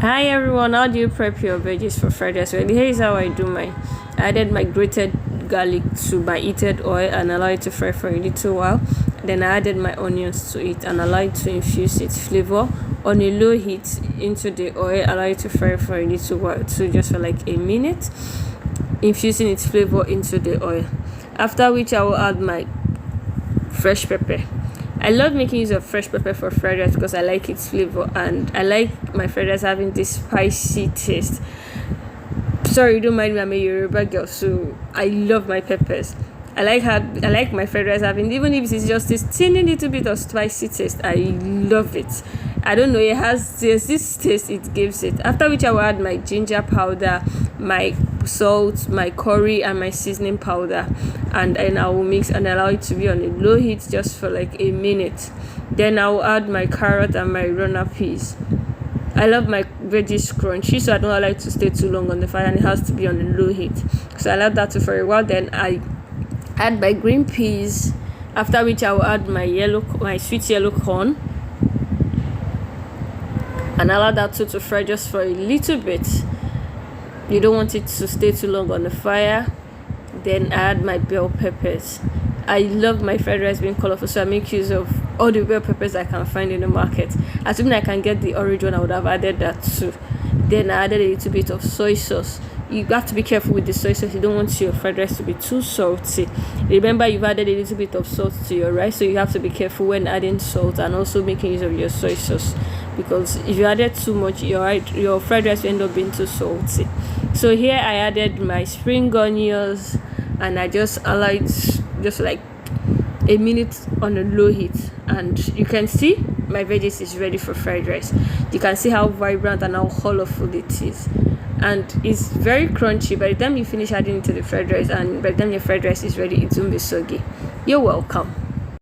Hi everyone, how do you prep your veggies for fried rice? Well, here is how I do mine. I added my grated garlic to my heated oil and allow it to fry for a little while. Then I added my onions to it and allow it to infuse its flavor on a low heat into the oil. Allow it to fry for a little while too, just for like a minute, infusing its flavor into the oil. After which I will add my fresh pepper. I love making use of fresh pepper for fried rice because I like its flavor and I like my fried rice having this spicy taste. Sorry, don't mind me, I'm a Yoruba girl, so I love my peppers. I like my fried rice having, even if it's just this teeny little bit of spicy taste, I love it. I don't know, there's this taste it gives it. After which I will add my ginger powder, my salt, my curry and my seasoning powder, and then I will mix and allow it to be on a low heat just for like a minute. Then I will add my carrot and my runner peas. I love my veggies crunchy, so I don't allow it to stay too long on the fire and it has to be on a low heat. So I allow that to for a while. Then I add my green peas, after which I will add my sweet yellow corn and allow that to fry just for a little bit. You don't want it to stay too long on the fire. Then I add my bell peppers. I love my fried rice being colorful, so I make use of all the bell peppers I can find in the market. Assuming I can get the orange one, I would have added that too. Then I added a little bit of soy sauce. You have to be careful with the soy sauce. You don't want your fried rice to be too salty. Remember, you've added a little bit of salt to your rice, so you have to be careful when adding salt and also making use of your soy sauce, because if you added too much, your fried rice will end up being too salty. So here I added my spring onions and I just allowed just like a minute on a low heat, and you can see my veggies is ready for fried rice. You can see how vibrant and how colorful it is, and it's very crunchy. By the time you finish adding it to the fried rice and by the time your fried rice is ready, it won't be soggy. You're welcome.